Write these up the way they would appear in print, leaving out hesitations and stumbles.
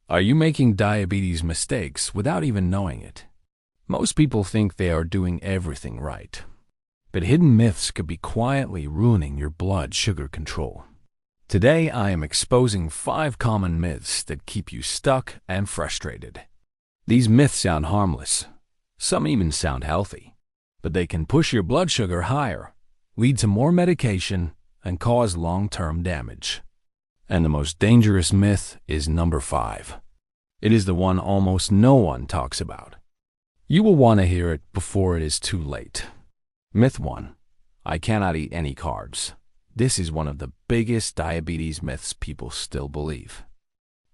Are you making diabetes mistakes without even knowing it? Most people think they are doing everything right, but hidden myths could be quietly ruining your blood sugar control. Today, I am exposing 5 common myths that keep you stuck and frustrated. These myths sound harmless. Some even sound healthy, but they can push your blood sugar higher, lead to more medication, and cause long-term damage. And the most dangerous myth is number 5. It is the one almost no one talks about. You will want to hear it before it is too late. Myth 1. I cannot eat any carbs. This is one of the biggest diabetes myths people still believe.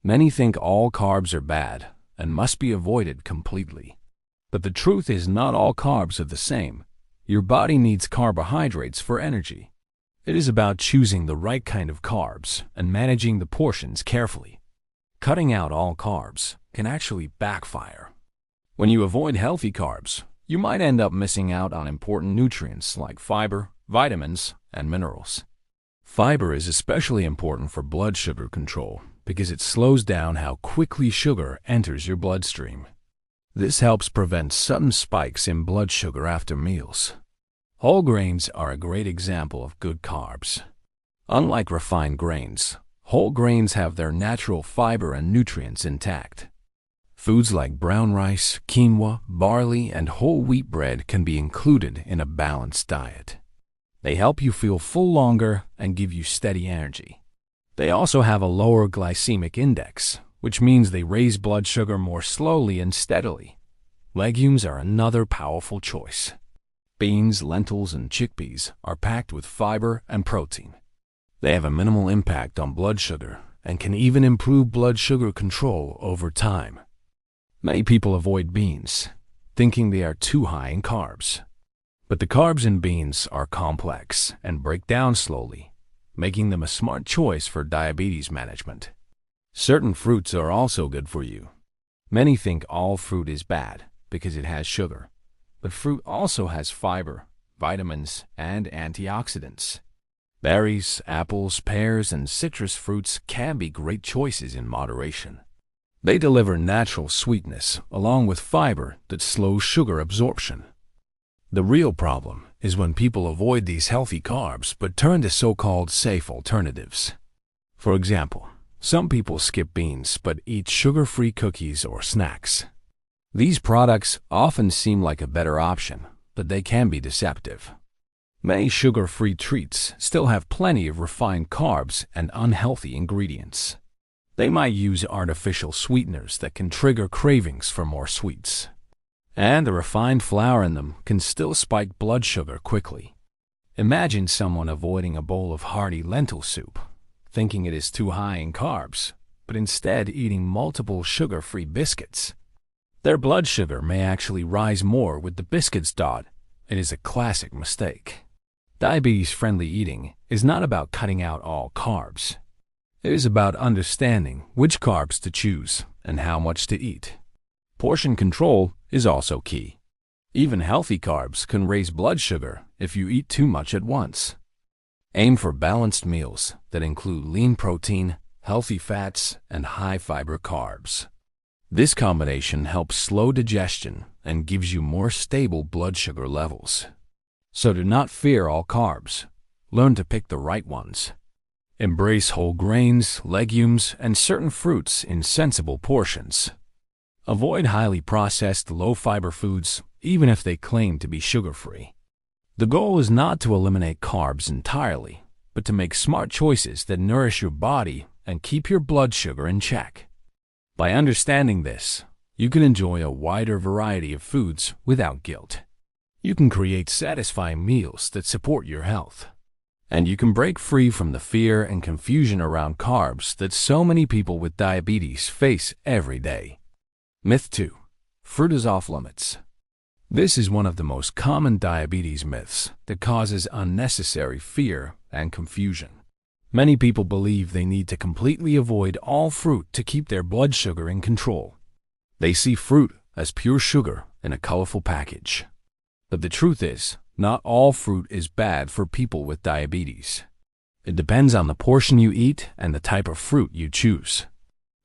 Many think all carbs are bad and must be avoided completely. But the truth is not all carbs are the same. Your body needs carbohydrates for energy. It is about choosing the right kind of carbs and managing the portions carefully. Cutting out all carbs can actually backfire. When you avoid healthy carbs, you might end up missing out on important nutrients like fiber, vitamins, and minerals. Fiber is especially important for blood sugar control because it slows down how quickly sugar enters your bloodstream. This helps prevent sudden spikes in blood sugar after meals. Whole grains are a great example of good carbs. Unlike refined grains, whole grains have their natural fiber and nutrients intact. Foods like brown rice, quinoa, barley, and whole wheat bread can be included in a balanced diet. They help you feel full longer and give you steady energy. They also have a lower glycemic index, which means they raise blood sugar more slowly and steadily. Legumes are another powerful choice. Beans, lentils, and chickpeas are packed with fiber and protein. They have a minimal impact on blood sugar and can even improve blood sugar control over time. Many people avoid beans, thinking they are too high in carbs. But the carbs in beans are complex and break down slowly, making them a smart choice for diabetes management. Certain fruits are also good for you. Many think all fruit is bad because it has sugar. But fruit also has fiber, vitamins, and antioxidants. Berries, apples, pears, and citrus fruits can be great choices in moderation. They deliver natural sweetness along with fiber that slows sugar absorption. The real problem is when people avoid these healthy carbs but turn to so-called safe alternatives. For example, some people skip beans but eat sugar-free cookies or snacks. These products often seem like a better option, but they can be deceptive. Many sugar-free treats still have plenty of refined carbs and unhealthy ingredients. They might use artificial sweeteners that can trigger cravings for more sweets. And the refined flour in them can still spike blood sugar quickly. Imagine someone avoiding a bowl of hearty lentil soup, thinking it is too high in carbs, but instead eating multiple sugar-free biscuits. Their blood sugar may actually rise more with the biscuits. It is a classic mistake. Diabetes-friendly eating is not about cutting out all carbs. It is about understanding which carbs to choose and how much to eat. Portion control is also key. Even healthy carbs can raise blood sugar if you eat too much at once. Aim for balanced meals that include lean protein, healthy fats, and high-fiber carbs. This combination helps slow digestion and gives you more stable blood sugar levels. So do not fear all carbs. Learn to pick the right ones. Embrace whole grains, legumes, and certain fruits in sensible portions. Avoid highly processed, low-fiber foods, even if they claim to be sugar-free. The goal is not to eliminate carbs entirely, but to make smart choices that nourish your body and keep your blood sugar in check. By understanding this, you can enjoy a wider variety of foods without guilt. You can create satisfying meals that support your health. And you can break free from the fear and confusion around carbs that so many people with diabetes face every day. Myth 2. Fruit is off limits. This is one of the most common diabetes myths that causes unnecessary fear and confusion. Many people believe they need to completely avoid all fruit to keep their blood sugar in control. They see fruit as pure sugar in a colorful package. But the truth is, not all fruit is bad for people with diabetes. It depends on the portion you eat and the type of fruit you choose.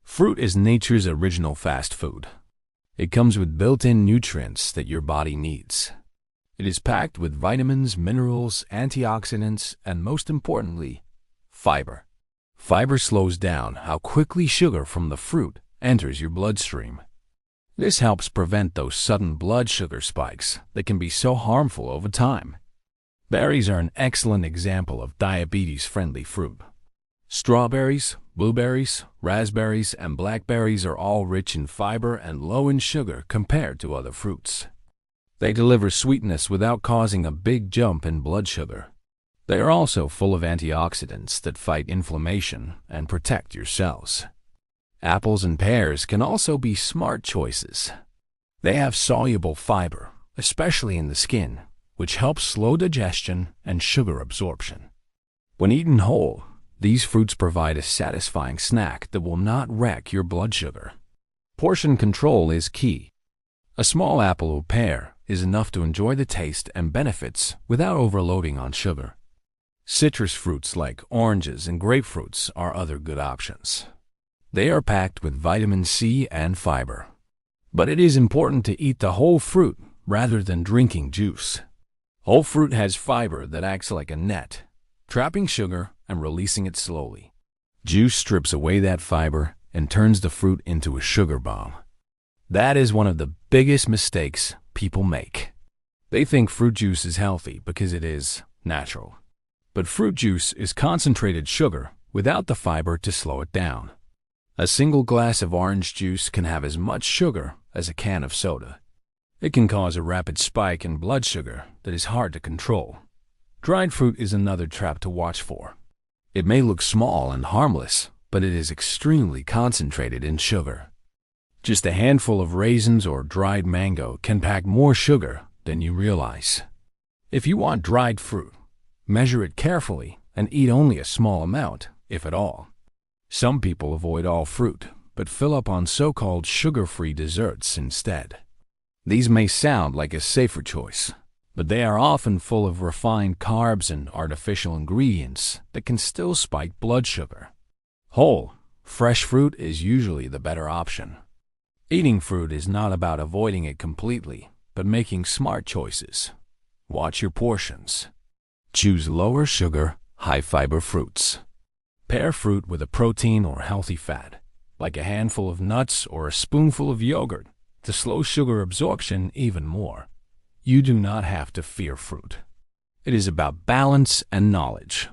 Fruit is nature's original fast food. It comes with built-in nutrients that your body needs. It is packed with vitamins, minerals, antioxidants, and most importantly, fiber. Fiber slows down how quickly sugar from the fruit enters your bloodstream. This helps prevent those sudden blood sugar spikes that can be so harmful over time. Berries are an excellent example of diabetes-friendly fruit. Strawberries, blueberries, raspberries, and blackberries are all rich in fiber and low in sugar compared to other fruits. They deliver sweetness without causing a big jump in blood sugar. They are also full of antioxidants that fight inflammation and protect your cells. Apples and pears can also be smart choices. They have soluble fiber, especially in the skin, which helps slow digestion and sugar absorption. When eaten whole, these fruits provide a satisfying snack that will not wreck your blood sugar. Portion control is key. A small apple or pear is enough to enjoy the taste and benefits without overloading on sugar. Citrus fruits like oranges and grapefruits are other good options. They are packed with vitamin C and fiber. But it is important to eat the whole fruit rather than drinking juice. Whole fruit has fiber that acts like a net, trapping sugar and releasing it slowly. Juice strips away that fiber and turns the fruit into a sugar bomb. That is one of the biggest mistakes people make. They think fruit juice is healthy because it is natural. But fruit juice is concentrated sugar without the fiber to slow it down. A single glass of orange juice can have as much sugar as a can of soda. It can cause a rapid spike in blood sugar that is hard to control. Dried fruit is another trap to watch for. It may look small and harmless, but it is extremely concentrated in sugar. Just a handful of raisins or dried mango can pack more sugar than you realize. If you want dried fruit, measure it carefully and eat only a small amount, if at all. Some people avoid all fruit, but fill up on so-called sugar-free desserts instead. These may sound like a safer choice, but they are often full of refined carbs and artificial ingredients that can still spike blood sugar. Whole, fresh fruit is usually the better option. Eating fruit is not about avoiding it completely, but making smart choices. Watch your portions. Choose lower sugar, high fiber fruits. Pair fruit with a protein or healthy fat, like a handful of nuts or a spoonful of yogurt, to slow sugar absorption even more. You do not have to fear fruit. It is about balance and knowledge.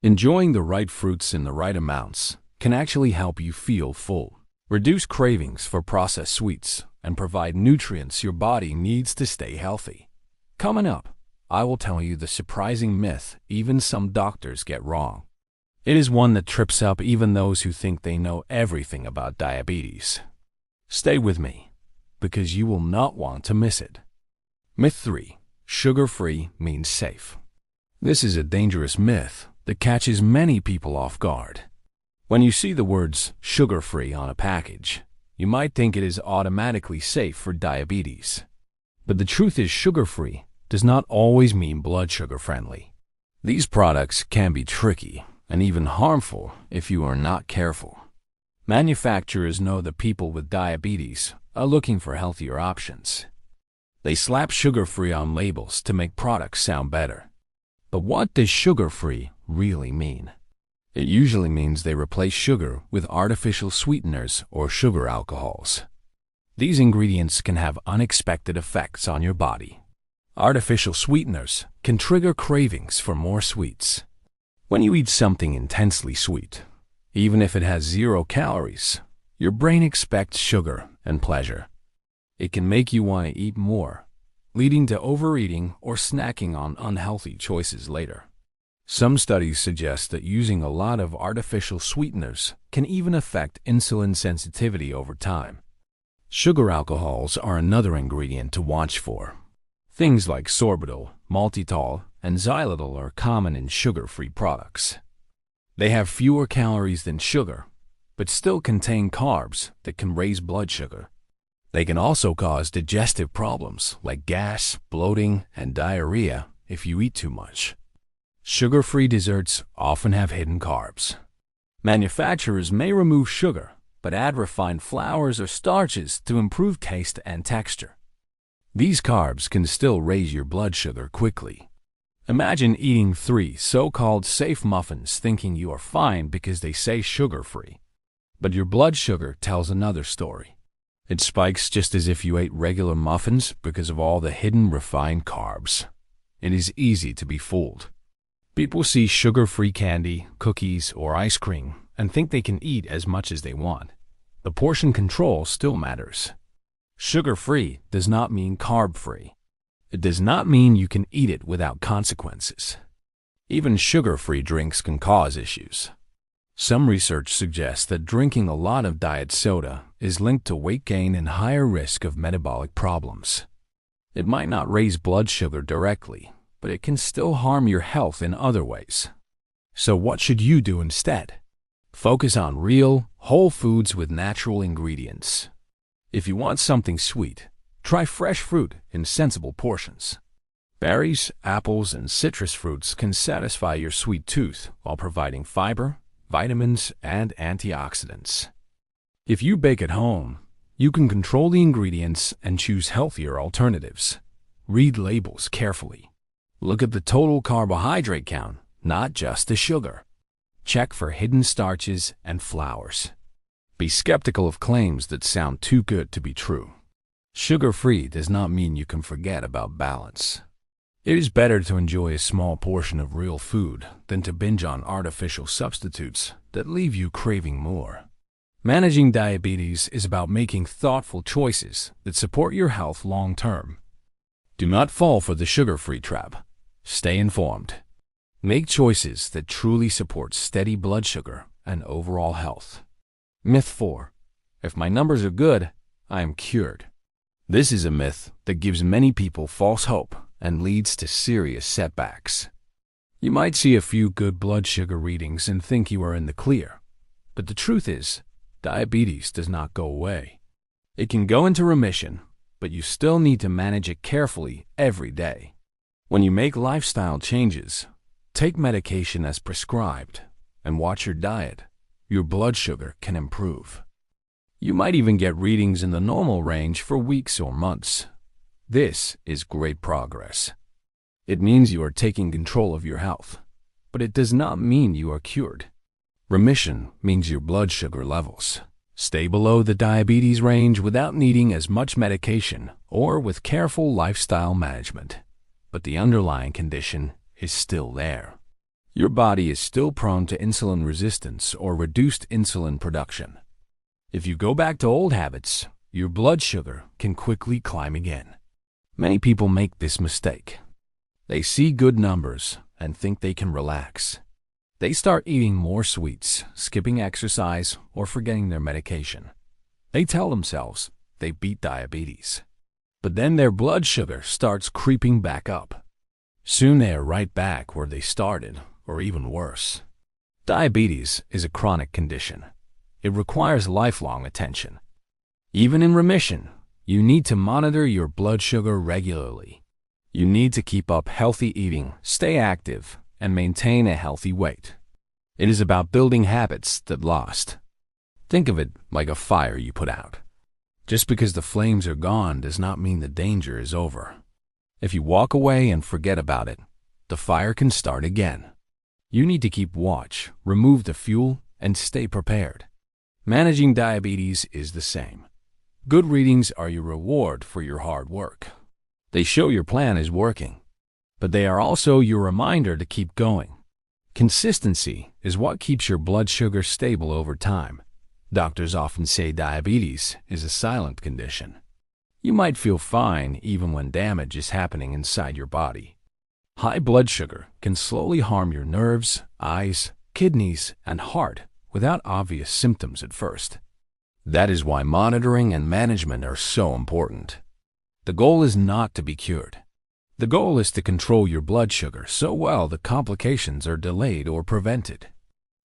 Enjoying the right fruits in the right amounts can actually help you feel full, reduce cravings for processed sweets, and provide nutrients your body needs to stay healthy. Coming up, I will tell you the surprising myth even some doctors get wrong. It is one that trips up even those who think they know everything about diabetes. Stay with me, because you will not want to miss it. Myth 3. Sugar-free means safe. This is a dangerous myth that catches many people off guard. When you see the words sugar-free on a package, you might think it is automatically safe for diabetes. But the truth is sugar-free does not always mean blood sugar friendly. These products can be tricky and even harmful if you are not careful. Manufacturers know that people with diabetes are looking for healthier options. They slap sugar-free on labels to make products sound better. But what does sugar-free really mean? It usually means they replace sugar with artificial sweeteners or sugar alcohols. These ingredients can have unexpected effects on your body. Artificial sweeteners can trigger cravings for more sweets. When you eat something intensely sweet, even if it has 0 calories, your brain expects sugar and pleasure. It can make you want to eat more, leading to overeating or snacking on unhealthy choices later. Some studies suggest that using a lot of artificial sweeteners can even affect insulin sensitivity over time. Sugar alcohols are another ingredient to watch for. Things like sorbitol, maltitol, and xylitol are common in sugar-free products. They have fewer calories than sugar, but still contain carbs that can raise blood sugar. They can also cause digestive problems like gas, bloating, and diarrhea if you eat too much. Sugar-free desserts often have hidden carbs. Manufacturers may remove sugar, but add refined flours or starches to improve taste and texture. These carbs can still raise your blood sugar quickly. Imagine eating 3 so-called safe muffins thinking you are fine because they say sugar-free. But your blood sugar tells another story. It spikes just as if you ate regular muffins because of all the hidden refined carbs. It is easy to be fooled. People see sugar-free candy, cookies, or ice cream and think they can eat as much as they want. The portion control still matters. Sugar-free does not mean carb-free. It does not mean you can eat it without consequences. Even sugar-free drinks can cause issues. Some research suggests that drinking a lot of diet soda is linked to weight gain and higher risk of metabolic problems. It might not raise blood sugar directly, but it can still harm your health in other ways. So what should you do instead? Focus on real, whole foods with natural ingredients. If you want something sweet, try fresh fruit in sensible portions. Berries, apples, and citrus fruits can satisfy your sweet tooth while providing fiber, vitamins, and antioxidants. If you bake at home, you can control the ingredients and choose healthier alternatives. Read labels carefully. Look at the total carbohydrate count, not just the sugar. Check for hidden starches and flours. Be skeptical of claims that sound too good to be true. Sugar-free does not mean you can forget about balance. It is better to enjoy a small portion of real food than to binge on artificial substitutes that leave you craving more. Managing diabetes is about making thoughtful choices that support your health long-term. Do not fall for the sugar-free trap. Stay informed. Make choices that truly support steady blood sugar and overall health. Myth 4. If my numbers are good, I am cured. This is a myth that gives many people false hope and leads to serious setbacks. You might see a few good blood sugar readings and think you are in the clear. But the truth is, diabetes does not go away. It can go into remission, but you still need to manage it carefully every day. When you make lifestyle changes, take medication as prescribed, and watch your diet, your blood sugar can improve. You might even get readings in the normal range for weeks or months. This is great progress. It means you are taking control of your health, but it does not mean you are cured. Remission means your blood sugar levels stay below the diabetes range without needing as much medication or with careful lifestyle management. But the underlying condition is still there. Your body is still prone to insulin resistance or reduced insulin production. If you go back to old habits, your blood sugar can quickly climb again. Many people make this mistake. They see good numbers and think they can relax. They start eating more sweets, skipping exercise, or forgetting their medication. They tell themselves they beat diabetes. But then their blood sugar starts creeping back up. Soon they are right back where they started, or even worse. Diabetes is a chronic condition. It requires lifelong attention. Even in remission, you need to monitor your blood sugar regularly. You need to keep up healthy eating, stay active, and maintain a healthy weight. It is about building habits that last. Think of it like a fire you put out. Just because the flames are gone does not mean the danger is over. If you walk away and forget about it, the fire can start again. You need to keep watch, remove the fuel, and stay prepared. Managing diabetes is the same. Good readings are your reward for your hard work. They show your plan is working, but they are also your reminder to keep going. Consistency is what keeps your blood sugar stable over time. Doctors often say diabetes is a silent condition. You might feel fine even when damage is happening inside your body. High blood sugar can slowly harm your nerves, eyes, kidneys, and heart without obvious symptoms at first. That is why monitoring and management are so important. The goal is not to be cured. The goal is to control your blood sugar so well that complications are delayed or prevented.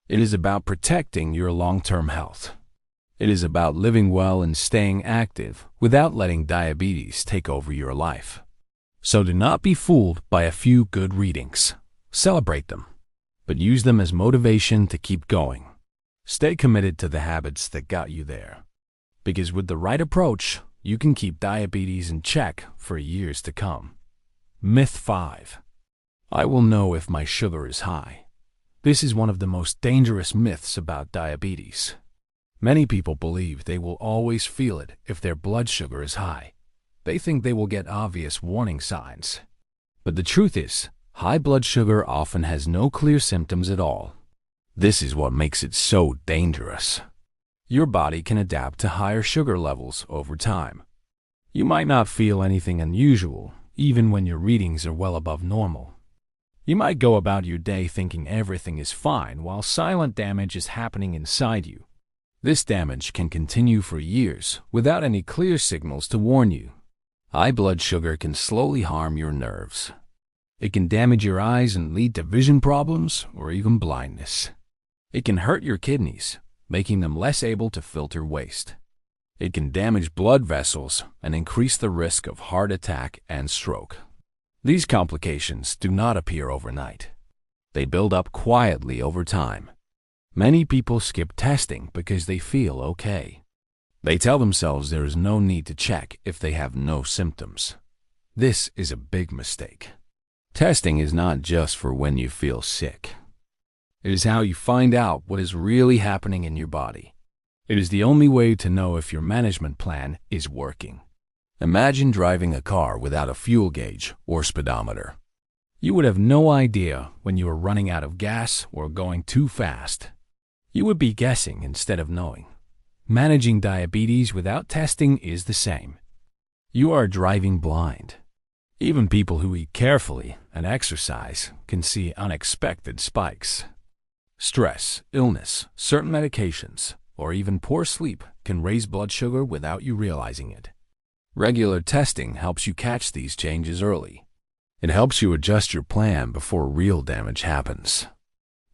It is about protecting your long-term health. It is about living well and staying active without letting diabetes take over your life. So do not be fooled by a few good readings. Celebrate them, but use them as motivation to keep going. Stay committed to the habits that got you there. Because with the right approach, you can keep diabetes in check for years to come. Myth 5. I will know if my sugar is high. This is one of the most dangerous myths about diabetes. Many people believe they will always feel it if their blood sugar is high. They think they will get obvious warning signs. But the truth is, high blood sugar often has no clear symptoms at all. This is what makes it so dangerous. Your body can adapt to higher sugar levels over time. You might not feel anything unusual, even when your readings are well above normal. You might go about your day thinking everything is fine while silent damage is happening inside you. This damage can continue for years without any clear signals to warn you. High blood sugar can slowly harm your nerves. It can damage your eyes and lead to vision problems or even blindness. It can hurt your kidneys, making them less able to filter waste. It can damage blood vessels and increase the risk of heart attack and stroke. These complications do not appear overnight. They build up quietly over time. Many people skip testing because they feel okay. They tell themselves there is no need to check if they have no symptoms. This is a big mistake. Testing is not just for when you feel sick. It is how you find out what is really happening in your body. It is the only way to know if your management plan is working. Imagine driving a car without a fuel gauge or speedometer. You would have no idea when you are running out of gas or going too fast. You would be guessing instead of knowing. Managing diabetes without testing is the same. You are driving blind. Even people who eat carefully and exercise can see unexpected spikes. Stress, illness, certain medications, or even poor sleep can raise blood sugar without you realizing it. Regular testing helps you catch these changes early. It helps you adjust your plan before real damage happens.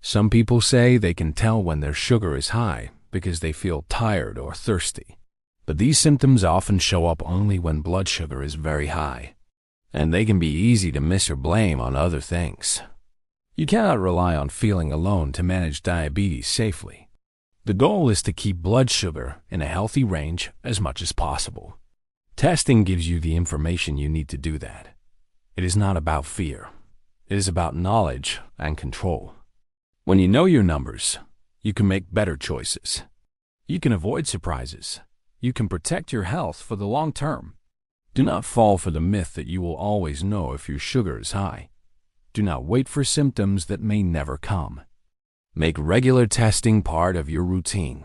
Some people say they can tell when their sugar is high because they feel tired or thirsty. But these symptoms often show up only when blood sugar is very high, and they can be easy to miss or blame on other things. You cannot rely on feeling alone to manage diabetes safely. The goal is to keep blood sugar in a healthy range as much as possible. Testing gives you the information you need to do that. It is not about fear. It is about knowledge and control. When you know your numbers, you can make better choices. You can avoid surprises. You can protect your health for the long term. Do not fall for the myth that you will always know if your sugar is high. Do not wait for symptoms that may never come. Make regular testing part of your routine.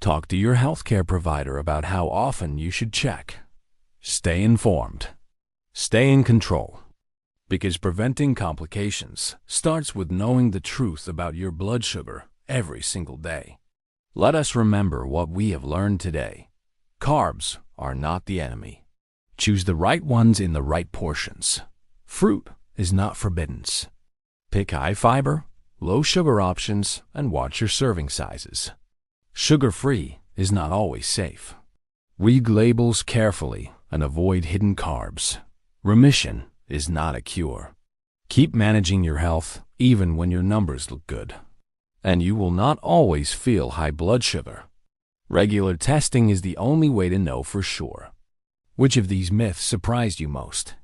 Talk to your healthcare provider about how often you should check. Stay informed. Stay in control. Because preventing complications starts with knowing the truth about your blood sugar every single day. Let us remember what we have learned today. Carbs are not the enemy. Choose the right ones in the right portions. Fruit is not forbidden. Pick high fiber, low sugar options, and watch your serving sizes. Sugar-free is not always safe. Read labels carefully and avoid hidden carbs. Remission is not a cure. Keep managing your health even when your numbers look good. And you will not always feel high blood sugar. Regular testing is the only way to know for sure. Which of these myths surprised you most?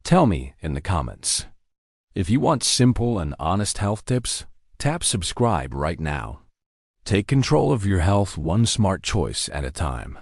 Tell me in the comments. If you want simple and honest health tips, tap subscribe right now. Take control of your health one smart choice at a time.